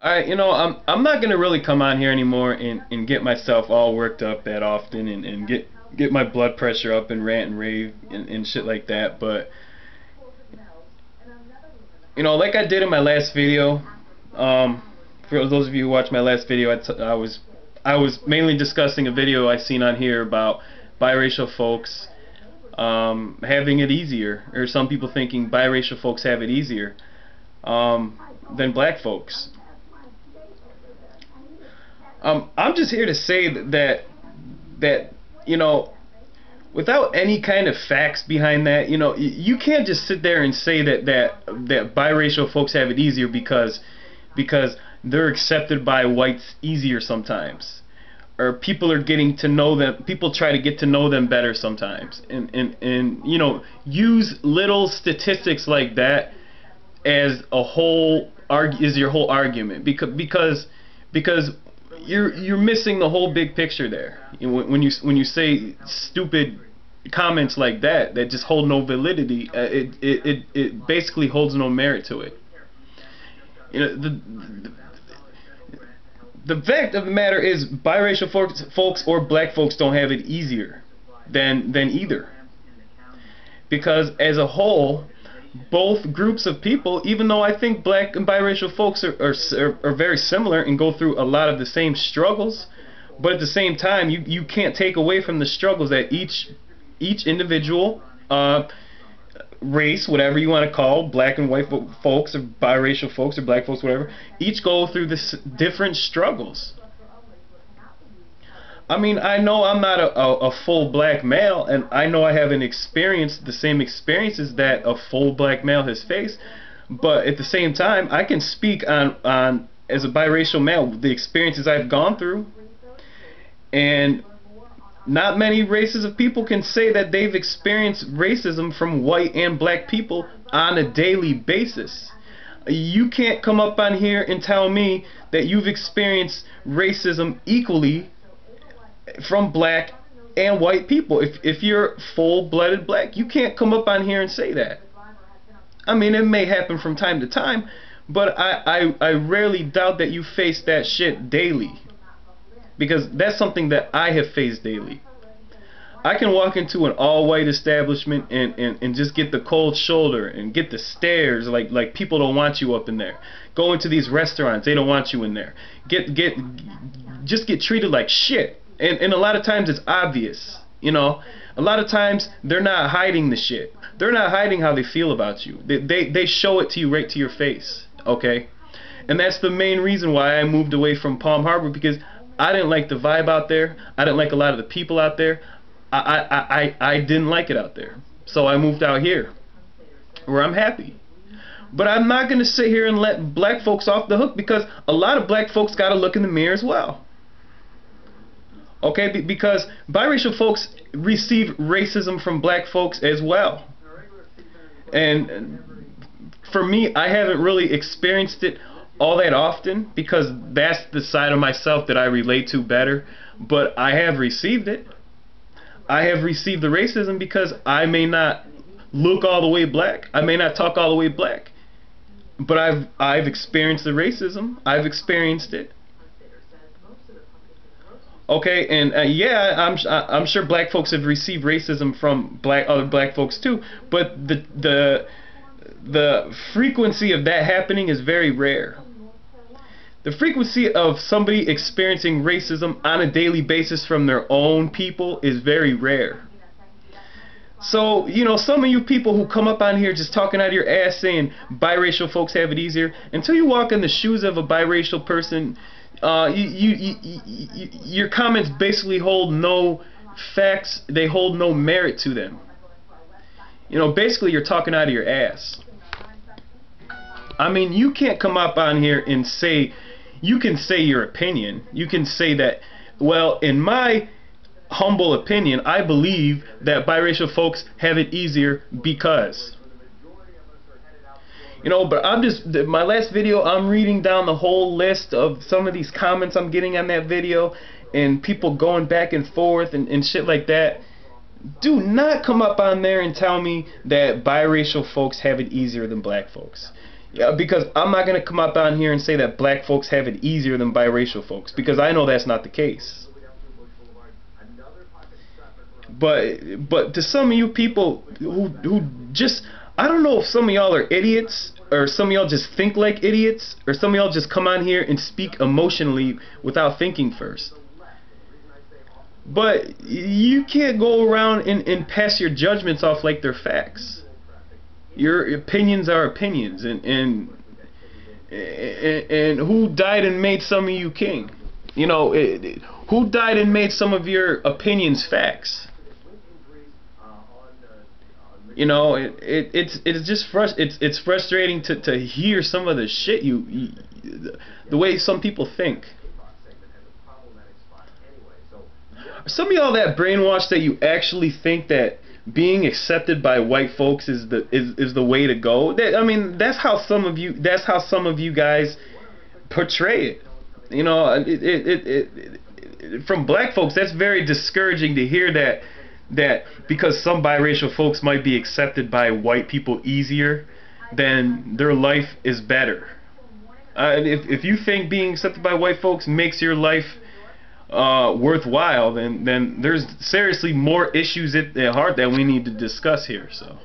I'm not gonna really come on here anymore and get myself all worked up that often and get my blood pressure up and rant and rave and shit like that. But like I did in my last video, for those of you who watched my last video, I was mainly discussing a video I seen on here about biracial folks having it easier, or some people thinking biracial folks have it easier than black folks. I'm just here to say that without any kind of facts behind that, you can't just sit there and say that biracial folks have it easier because they're accepted by whites easier sometimes, or people are getting to know them. People try to get to know them better sometimes, and use little statistics like that as a whole is your whole argument, because you're missing the whole big picture there. When you say stupid comments like that just hold no validity, it basically holds no merit to it. The fact of the matter is, biracial folks or black folks don't have it easier than either, because as a whole, both groups of people, even though I think black and biracial folks are very similar and go through a lot of the same struggles, but at the same time, you can't take away from the struggles that each individual race, whatever you want to call, black and white folks, or biracial folks, or black folks, whatever, each go through this different struggles. I mean, I know I'm not a full black male, and I know I haven't experienced the same experiences that a full black male has faced, but at the same time, I can speak on as a biracial male, the experiences I've gone through, and not many races of people can say that they've experienced racism from white and black people on a daily basis. You can't come up on here and tell me that you've experienced racism equally from black and white people. If you're full-blooded black, you can't come up on here and say that. I mean, it may happen from time to time, but I rarely doubt that you face that shit daily, because that's something that I have faced daily. I can walk into an all-white establishment and just get the cold shoulder and get the stares, like people don't want you up in there. Go into these restaurants, they don't want you in there. Just get treated like shit. And a lot of times it's obvious, A lot of times they're not hiding the shit. They're not hiding how they feel about you. They show it to you right to your face, okay? And that's the main reason why I moved away from Palm Harbor, because I didn't like the vibe out there. I didn't like a lot of the people out there. I didn't like it out there. So I moved out here, where I'm happy. But I'm not going to sit here and let black folks off the hook, because a lot of black folks got to look in the mirror as well. Okay, because biracial folks receive racism from black folks as well. And for me, I haven't really experienced it all that often, because that's the side of myself that I relate to better. But I have received it. I have received the racism because I may not look all the way black. I may not talk all the way black. But I've experienced the racism. I've experienced it. Okay, and yeah, I'm sure black folks have received racism from other black folks too, but the frequency of that happening is very rare. The frequency of somebody experiencing racism on a daily basis from their own people is very rare. So, some of you people who come up on here just talking out of your ass saying biracial folks have it easier, until you walk in the shoes of a biracial person, your comments basically hold no facts. They hold no merit to them. Basically you're talking out of your ass. I mean, you can't come up on here and say, you can say your opinion. You can say that, well, in my humble opinion, I believe that biracial folks have it easier because. But my last video, I'm reading down the whole list of some of these comments I'm getting on that video, and people going back and forth and shit like that. Do not come up on there and tell me that biracial folks have it easier than black folks. Yeah, because I'm not gonna come up on here and say that black folks have it easier than biracial folks, because I know that's not the case. But to some of you people who just, I don't know if some of y'all are idiots, or some of y'all just think like idiots, or some of y'all just come on here and speak emotionally without thinking first. But you can't go around and pass your judgments off like they're facts. Your opinions are opinions, and who died and made some of you king? You know, who died and made some of your opinions facts? You know, it's just it's frustrating to hear some of the shit the way some people think. Some of y'all that brainwashed that you actually think that being accepted by white folks is the way to go. I mean, that's how some of you guys portray it. You know, from black folks, that's very discouraging to hear that because some biracial folks might be accepted by white people easier, then their life is better. If you think being accepted by white folks makes your life worthwhile, then there's seriously more issues at heart that we need to discuss here. So.